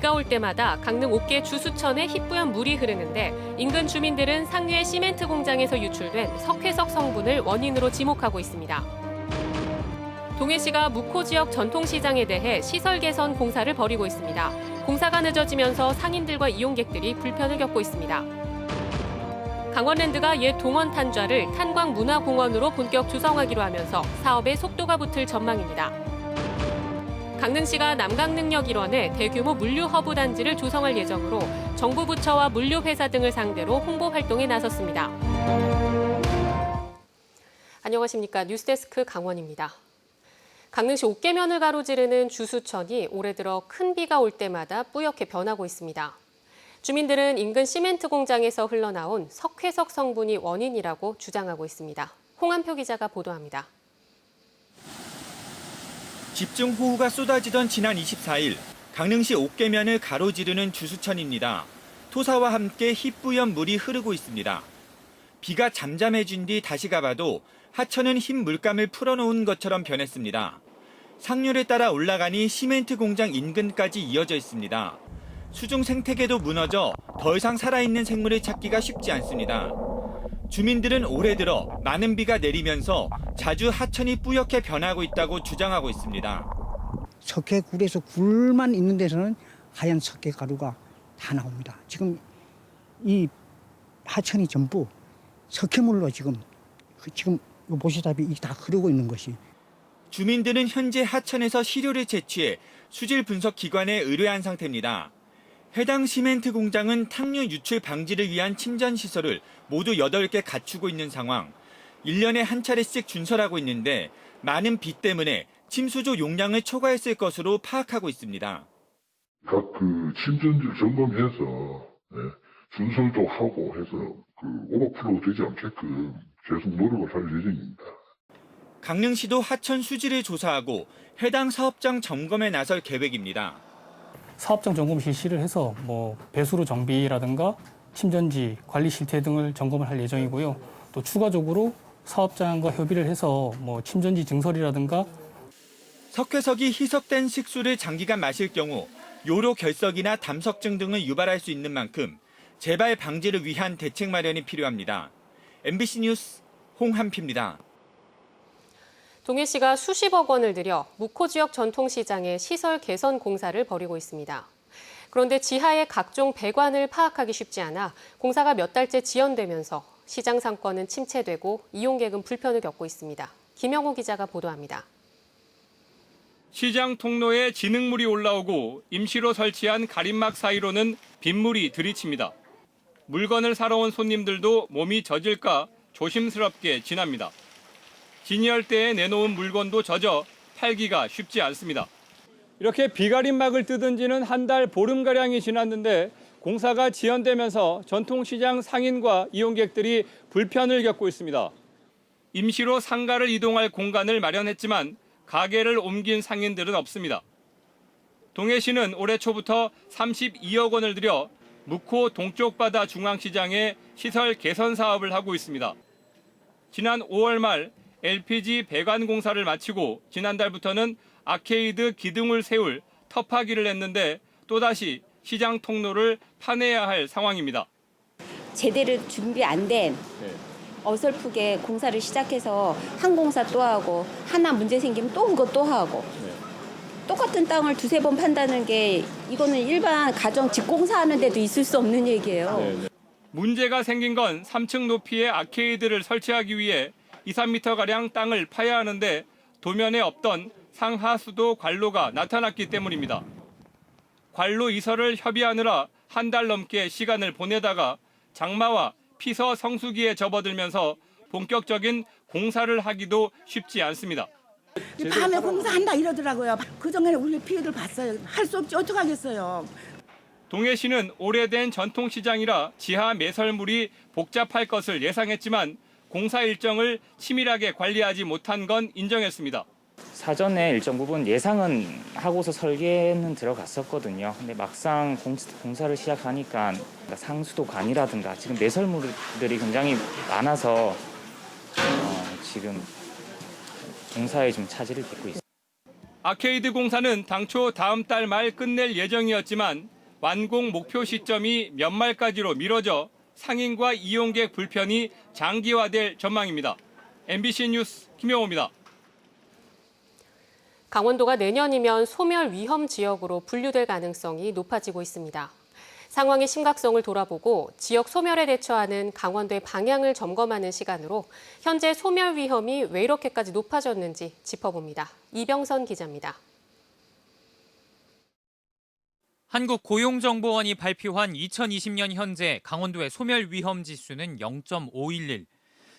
비가 올 때마다 강릉 옥계 주수천에 희뿌연 물이 흐르는데 인근 주민들은 상류의 시멘트 공장에서 유출된 석회석 성분을 원인으로 지목하고 있습니다. 동해시가 묵호 지역 전통시장에 대해 시설 개선 공사를 벌이고 있습니다. 공사가 늦어지면서 상인들과 이용객들이 불편을 겪고 있습니다. 강원랜드가 옛 동원 탄좌를 탄광문화공원으로 본격 조성하기로 하면서 사업에 속도가 붙을 전망입니다. 강릉시가 남강릉역 일원에 대규모 물류 허브 단지를 조성할 예정으로 정부 부처와 물류회사 등을 상대로 홍보 활동에 나섰습니다. 안녕하십니까. 뉴스데스크 강원입니다. 강릉시 옥계면을 가로지르는 주수천이 올해 들어 큰 비가 올 때마다 뿌옇게 변하고 있습니다. 주민들은 인근 시멘트 공장에서 흘러나온 석회석 성분이 원인이라고 주장하고 있습니다. 홍한표 기자가 보도합니다. 집중호우가 쏟아지던 지난 24일, 강릉시 옥계면을 가로지르는 주수천입니다. 토사와 함께 희뿌연 물이 흐르고 있습니다. 비가 잠잠해진 뒤 다시 가봐도 하천은 흰 물감을 풀어놓은 것처럼 변했습니다. 상류를 따라 올라가니 시멘트 공장 인근까지 이어져 있습니다. 수중 생태계도 무너져 더 이상 살아있는 생물을 찾기가 쉽지 않습니다. 주민들은 올해 들어 많은 비가 내리면서 자주 하천이 뿌옇게 변하고 있다고 주장하고 있습니다. 석회굴에서 굴만 있는 데서는 하얀 석회가루가 다 나옵니다. 지금 이 하천이 전부 석회물로 지금 보시다시피 다 흐르고 있는 것이. 주민들은 현재 하천에서 시료를 채취해 수질 분석 기관에 의뢰한 상태입니다. 해당 시멘트 공장은 탕류 유출 방지를 위한 침전 시설을 모두 8개 갖추고 있는 상황. 1년에 한 차례씩 준설하고 있는데 많은 비 때문에 침수조 용량을 초과했을 것으로 파악하고 있습니다. 각 침전지를 점검해서 준설도 하고 해서 오버플로우 되지 않게끔 계속 노력을 할 예정입니다. 강릉시도 하천 수질을 조사하고 해당 사업장 점검에 나설 계획입니다. 사업장 점검 실시를 해서 배수로 정비라든가 침전지 관리 실태 등을 점검을 할 예정이고요. 또 추가적으로 사업장과 협의를 해서 침전지 증설이라든가 석회석이 희석된 식수를 장기간 마실 경우 요로 결석이나 담석증 등을 유발할 수 있는 만큼 재발 방지를 위한 대책 마련이 필요합니다. MBC 뉴스 홍한표입니다. 동해시가 수십억 원을 들여 묵호 지역 전통시장의 시설 개선 공사를 벌이고 있습니다. 그런데 지하의 각종 배관을 파악하기 쉽지 않아 공사가 몇 달째 지연되면서 시장 상권은 침체되고 이용객은 불편을 겪고 있습니다. 김영호 기자가 보도합니다. 시장 통로에 진흙물이 올라오고 임시로 설치한 가림막 사이로는 빗물이 들이칩니다. 물건을 사러 온 손님들도 몸이 젖을까 조심스럽게 지납니다. 진열대에 내놓은 물건도 젖어 팔기가 쉽지 않습니다. 이렇게 비가림막을 뜯은 지는 한 달 보름가량이 지났는데 공사가 지연되면서 전통시장 상인과 이용객들이 불편을 겪고 있습니다. 임시로 상가를 이동할 공간을 마련했지만 가게를 옮긴 상인들은 없습니다. 동해시는 올해 초부터 32억 원을 들여 묵호 동쪽 바다 중앙시장에 시설 개선 사업을 하고 있습니다. 지난 5월 말 LPG 배관 공사를 마치고 지난달부터는 아케이드 기둥을 세울 터파기를 냈는데 또다시 시장 통로를 파내야 할 상황입니다. 제대로 준비 안 된 어설프게 공사를 시작해서 한 공사 또 하고 하나 문제 생기면 또 그거 또 하고 똑같은 땅을 두세 번 판다는 게 이거는 일반 가정 집공사하는 데도 있을 수 없는 얘기예요. 문제가 생긴 건 3층 높이의 아케이드를 설치하기 위해 2, 3m가량 땅을 파야 하는데 도면에 없던 상하수도 관로가 나타났기 때문입니다. 관로 이설을 협의하느라 한 달 넘게 시간을 보내다가 장마와 피서 성수기에 접어들면서 본격적인 공사를 하기도 쉽지 않습니다. 밤에 공사한다 이러더라고요. 그전에는 우리 피해를 봤어요. 할 수 없지 어떡하겠어요. 동해시는 오래된 전통시장이라 지하 매설물이 복잡할 것을 예상했지만 공사 일정을 치밀하게 관리하지 못한 건 인정했습니다. 사전에 일정 부분 예상은 하고서 설계는 들어갔었거든요. 근데 막상 공사를 시작하니까 상수도관이라든가 지금 매설물들이 굉장히 많아서 지금 공사에 좀 차질을 빚고 있습니다. 아케이드 공사는 당초 다음 달 말 끝낼 예정이었지만 완공 목표 시점이 연말까지로 미뤄져 상인과 이용객 불편이 장기화될 전망입니다. MBC 뉴스 김영호입니다. 강원도가 내년이면 소멸 위험 지역으로 분류될 가능성이 높아지고 있습니다. 상황의 심각성을 돌아보고 지역 소멸에 대처하는 강원도의 방향을 점검하는 시간으로 현재 소멸 위험이 왜 이렇게까지 높아졌는지 짚어봅니다. 이병선 기자입니다. 한국고용정보원이 발표한 2020년 현재 강원도의 소멸 위험 지수는 0.511.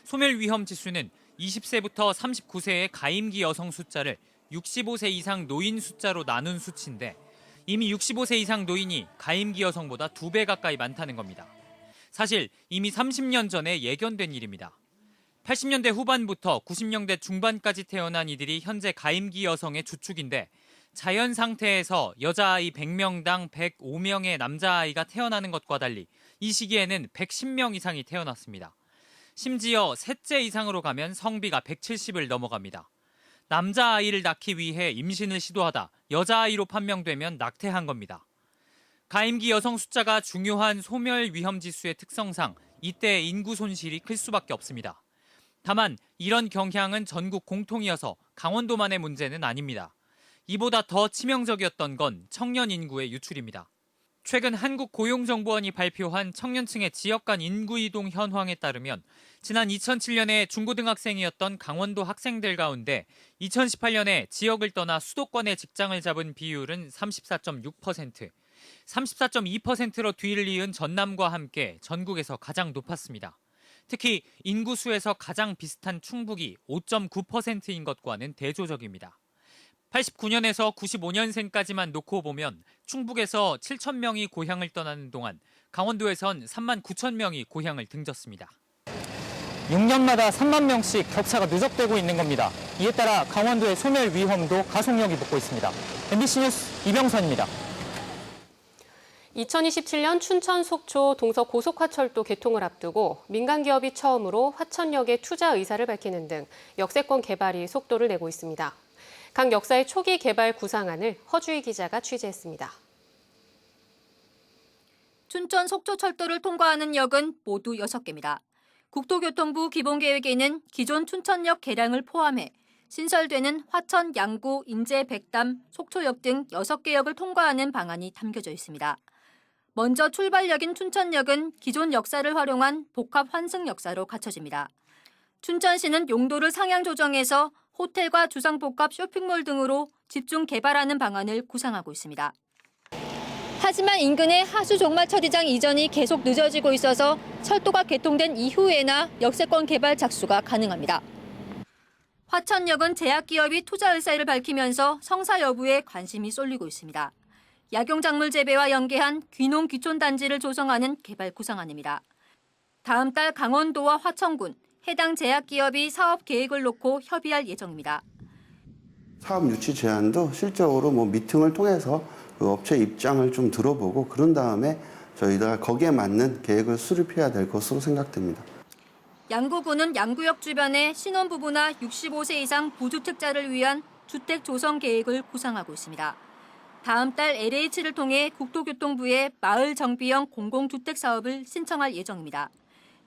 소멸 위험 지수는 20세부터 39세의 가임기 여성 숫자를 65세 이상 노인 숫자로 나눈 수치인데 이미 65세 이상 노인이 가임기 여성보다 2배 가까이 많다는 겁니다. 사실 이미 30년 전에 예견된 일입니다. 80년대 후반부터 90년대 중반까지 태어난 이들이 현재 가임기 여성의 주축인데 자연 상태에서 여자아이 100명당 105명의 남자아이가 태어나는 것과 달리 이 시기에는 110명 이상이 태어났습니다. 심지어 셋째 이상으로 가면 성비가 170을 넘어갑니다. 남자아이를 낳기 위해 임신을 시도하다 여자아이로 판명되면 낙태한 겁니다. 가임기 여성 숫자가 중요한 소멸 위험 지수의 특성상 이때 인구 손실이 클 수밖에 없습니다. 다만 이런 경향은 전국 공통이어서 강원도만의 문제는 아닙니다. 이보다 더 치명적이었던 건 청년 인구의 유출입니다. 최근 한국고용정보원이 발표한 청년층의 지역 간 인구 이동 현황에 따르면 지난 2007년에 중고등학생이었던 강원도 학생들 가운데 2018년에 지역을 떠나 수도권에 직장을 잡은 비율은 34.6%, 34.2%로 뒤를 이은 전남과 함께 전국에서 가장 높았습니다. 특히 인구수에서 가장 비슷한 충북이 5.9%인 것과는 대조적입니다. 89년에서 95년생까지만 놓고 보면 충북에서 7천 명이 고향을 떠나는 동안 강원도에선 3만 9천 명이 고향을 등졌습니다. 6년마다 3만 명씩 격차가 누적되고 있는 겁니다. 이에 따라 강원도의 소멸 위험도 가속력이 붙고 있습니다. MBC 뉴스 이병선입니다. 2027년 춘천 속초 동서 고속화철도 개통을 앞두고 민간 기업이 처음으로 화천역에 투자 의사를 밝히는 등 역세권 개발이 속도를 내고 있습니다. 각 역사의 초기 개발 구상안을 허주희 기자가 취재했습니다. 춘천 속초철도를 통과하는 역은 모두 6개입니다. 국토교통부 기본계획에는 기존 춘천역 개량을 포함해 신설되는 화천, 양구, 인제, 백담, 속초역 등 6개 역을 통과하는 방안이 담겨져 있습니다. 먼저 출발역인 춘천역은 기존 역사를 활용한 복합 환승 역사로 갖춰집니다. 춘천시는 용도를 상향 조정해서 호텔과 주상복합 쇼핑몰 등으로 집중 개발하는 방안을 구상하고 있습니다. 하지만 인근의 하수 종말 처리장 이전이 계속 늦어지고 있어서 철도가 개통된 이후에나 역세권 개발 착수가 가능합니다. 화천역은 제약기업이 투자 의사를 밝히면서 성사 여부에 관심이 쏠리고 있습니다. 약용작물 재배와 연계한 귀농 귀촌 단지를 조성하는 개발 구상안입니다. 다음 달 강원도와 화천군, 해당 제약기업이 사업 계획을 놓고 협의할 예정입니다. 사업 유치 제안도 실적으로 미팅을 통해서 그 업체 입장을 좀 들어보고 그런 다음에 저희가 거기에 맞는 계획을 수립해야 될 것으로 생각됩니다. 양구군은 양구역 주변에 신혼부부나 65세 이상 부주택자를 위한 주택 조성 계획을 구상하고 있습니다. 다음 달 LH를 통해 국토교통부에 마을 정비형 공공주택 사업을 신청할 예정입니다.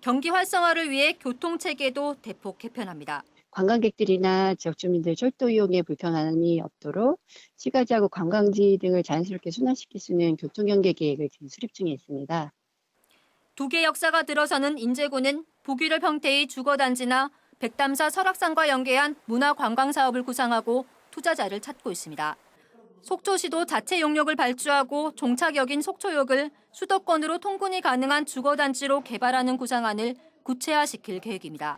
경기 활성화를 위해 교통체계도 대폭 개편합니다. 관광객들이나 지역 주민들 철도 이용에 불편함이 없도록 시가지하고 관광지 등을 자연스럽게 순환시킬 수 있는 교통연계 계획을 지금 수립 중에 있습니다. 2개 역사가 들어서는 인제군은 북유럽 형태의 주거단지나 백담사 설악산과 연계한 문화관광사업을 구상하고 투자자를 찾고 있습니다. 속초시도 자체 용역을 발주하고 종착역인 속초역을 수도권으로 통근이 가능한 주거단지로 개발하는 구상안을 구체화시킬 계획입니다.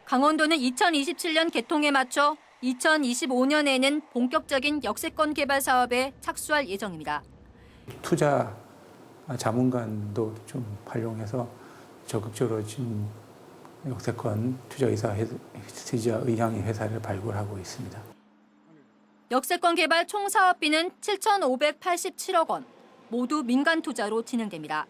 강원도는 2027년 개통에 맞춰 2025년에는 본격적인 역세권 개발 사업에 착수할 예정입니다. 투자 자문관도 좀 활용해서 적극적으로 지금 역세권 투자 의향의 회사를 발굴하고 있습니다. 역세권 개발 총 사업비는 7,587억 원, 모두 민간 투자로 진행됩니다.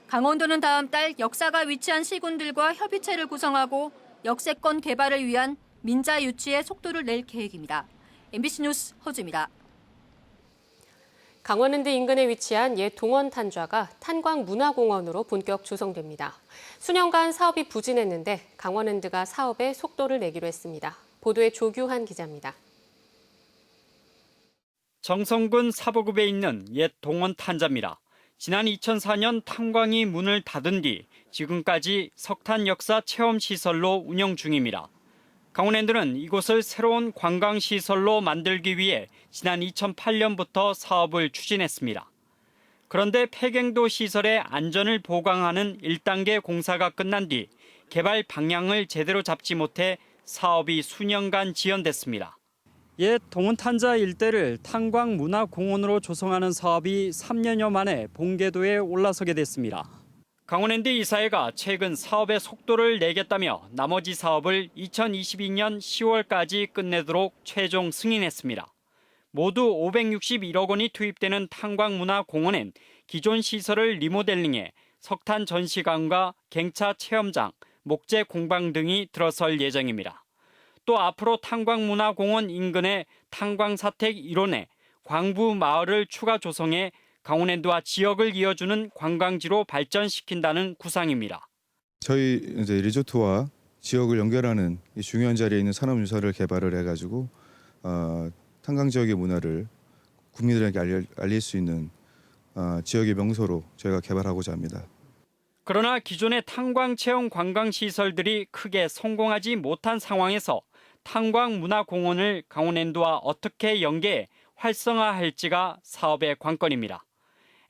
강원도는 다음 달 역사가 위치한 시군들과 협의체를 구성하고 역세권 개발을 위한 민자 유치에 속도를 낼 계획입니다. MBC 뉴스 허주입니다. 강원랜드 인근에 위치한 옛 동원 탄좌가 탄광문화공원으로 본격 조성됩니다. 수년간 사업이 부진했는데 강원랜드가 사업에 속도를 내기로 했습니다. 보도에 조규환 기자입니다. 정성군 사보급에 있는 옛 동원 탄자입니다. 지난 2004년 탄광이 문을 닫은 뒤 지금까지 석탄 역사 체험 시설로 운영 중입니다. 강원랜드는 이곳을 새로운 관광 시설로 만들기 위해 지난 2008년부터 사업을 추진했습니다. 그런데 폐경도 시설의 안전을 보강하는 1단계 공사가 끝난 뒤 개발 방향을 제대로 잡지 못해 사업이 수년간 지연됐습니다. 옛 동원탄자 일대를 탄광문화공원으로 조성하는 사업이 3년여 만에 본궤도에 올라서게 됐습니다. 강원랜드 이사회가 최근 사업의 속도를 내겠다며 나머지 사업을 2022년 10월까지 끝내도록 최종 승인했습니다. 모두 561억 원이 투입되는 탄광문화공원엔 기존 시설을 리모델링해 석탄 전시관과 갱차 체험장, 목재 공방 등이 들어설 예정입니다. 또 앞으로 탄광문화공원 인근에 탄광사택 일원에 광부 마을을 추가 조성해 강원랜드와 지역을 이어주는 관광지로 발전시킨다는 구상입니다. 저희 이제 리조트와 지역을 연결하는 이 중요한 자리에 있는 산업유사를 개발을 해가지고 탄광 지역의 문화를 국민들에게 알릴 수 있는 지역의 명소로 저희가 개발하고자 합니다. 그러나 기존의 탄광 체험 관광 시설들이 크게 성공하지 못한 상황에서 탄광문화공원을 강원랜드와 어떻게 연계해 활성화할지가 사업의 관건입니다.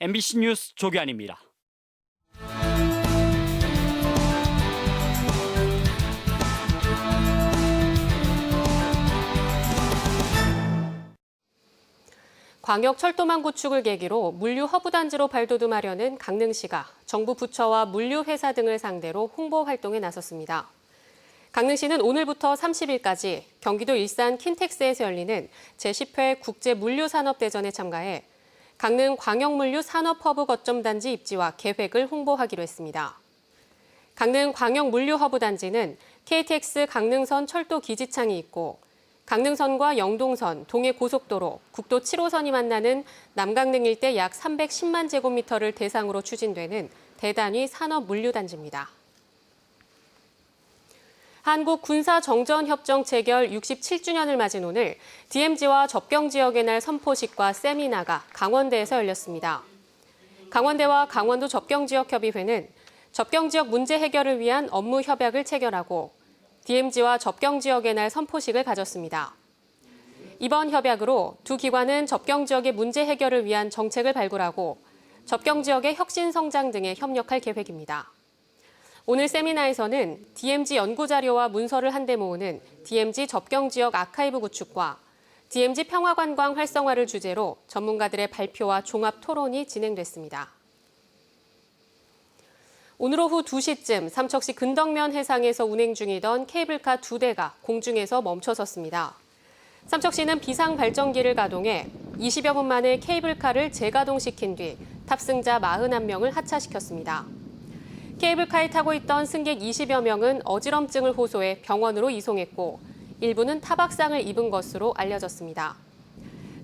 MBC 뉴스 조규환입니다. 광역철도망 구축을 계기로 물류 허브단지로 발돋움하려는 강릉시가 정부 부처와 물류회사 등을 상대로 홍보 활동에 나섰습니다. 강릉시는 오늘부터 30일까지 경기도 일산 킨텍스에서 열리는 제10회 국제물류산업대전에 참가해 강릉 광역물류 산업허브 거점단지 입지와 계획을 홍보하기로 했습니다. 강릉 광역물류허브단지는 KTX 강릉선 철도 기지창이 있고 강릉선과 영동선, 동해고속도로, 국도 7호선이 만나는 남강릉 일대 약 310만 제곱미터를 대상으로 추진되는 대단위 산업물류단지입니다. 한국 군사정전협정 체결 67주년을 맞은 오늘 DMZ와 접경지역의 날 선포식과 세미나가 강원대에서 열렸습니다. 강원대와 강원도 접경지역협의회는 접경지역 문제 해결을 위한 업무 협약을 체결하고 DMZ와 접경지역의 날 선포식을 가졌습니다. 이번 협약으로 두 기관은 접경지역의 문제 해결을 위한 정책을 발굴하고 접경지역의 혁신 성장 등에 협력할 계획입니다. 오늘 세미나에서는 DMZ 연구자료와 문서를 한데 모으는 DMZ 접경지역 아카이브 구축과 DMZ 평화관광 활성화를 주제로 전문가들의 발표와 종합 토론이 진행됐습니다. 오늘 오후 2시쯤 삼척시 근덕면 해상에서 운행 중이던 케이블카 2대가 공중에서 멈춰섰습니다. 삼척시는 비상발전기를 가동해 20여 분 만에 케이블카를 재가동시킨 뒤 탑승자 41명을 하차시켰습니다. 케이블카에 타고 있던 승객 20여 명은 어지럼증을 호소해 병원으로 이송했고 일부는 타박상을 입은 것으로 알려졌습니다.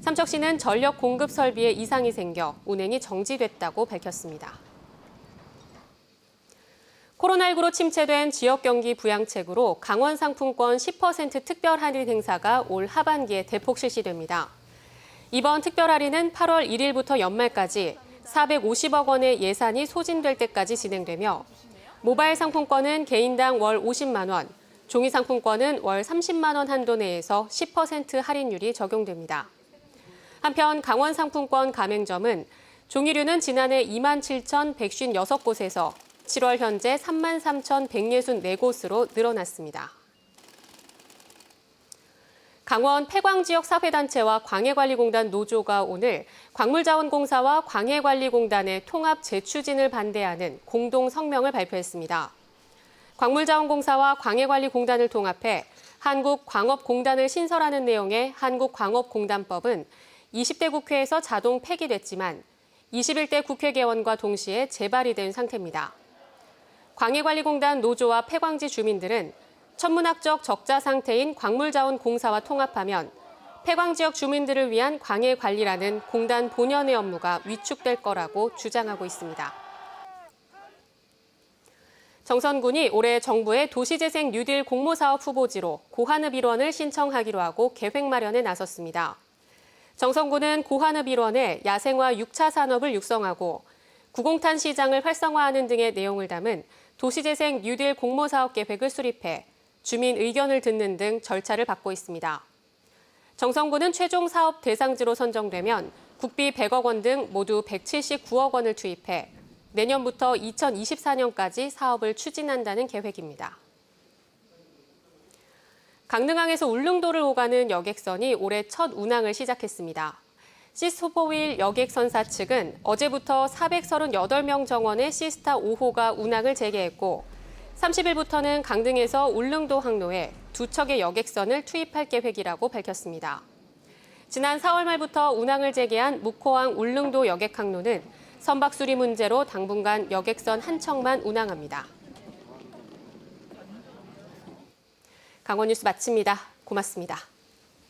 삼척시는 전력 공급 설비에 이상이 생겨 운행이 정지됐다고 밝혔습니다. 코로나19로 침체된 지역 경기 부양책으로 강원 상품권 10% 특별 할인 행사가 올 하반기에 대폭 실시됩니다. 이번 특별 할인은 8월 1일부터 연말까지 450억 원의 예산이 소진될 때까지 진행되며 모바일 상품권은 개인당 월 50만 원, 종이 상품권은 월 30만 원 한도 내에서 10% 할인율이 적용됩니다. 한편 강원 상품권 가맹점은 종이류는 지난해 27,156곳에서 7월 현재 33,164곳으로 늘어났습니다. 강원 폐광지역 사회단체와 광해관리공단 노조가 오늘 광물자원공사와 광해관리공단의 통합 재추진을 반대하는 공동 성명을 발표했습니다. 광물자원공사와 광해관리공단을 통합해 한국광업공단을 신설하는 내용의 한국광업공단법은 20대 국회에서 자동 폐기됐지만 21대 국회 개원과 동시에 재발이 된 상태입니다. 광해관리공단 노조와 폐광지 주민들은 천문학적 적자 상태인 광물자원공사와 통합하면 폐광 지역 주민들을 위한 광해 관리라는 공단 본연의 업무가 위축될 거라고 주장하고 있습니다. 정선군이 올해 정부의 도시재생 뉴딜 공모사업 후보지로 고한읍 일원을 신청하기로 하고 계획 마련에 나섰습니다. 정선군은 고한읍 일원에 야생화 6차 산업을 육성하고 구공탄 시장을 활성화하는 등의 내용을 담은 도시재생 뉴딜 공모사업 계획을 수립해 주민 의견을 듣는 등 절차를 밟고 있습니다. 정선군은 최종 사업 대상지로 선정되면 국비 100억 원 등 모두 179억 원을 투입해 내년부터 2024년까지 사업을 추진한다는 계획입니다. 강릉항에서 울릉도를 오가는 여객선이 올해 첫 운항을 시작했습니다. 시스토포윌 여객선사 측은 어제부터 438명 정원의 시스타 5호가 운항을 재개했고 30일부터는 강릉에서 울릉도 항로에 2척의 여객선을 투입할 계획이라고 밝혔습니다. 지난 4월 말부터 운항을 재개한 묵호항 울릉도 여객항로는 선박 수리 문제로 당분간 여객선 한 척만 운항합니다. 강원 뉴스 마칩니다. 고맙습니다.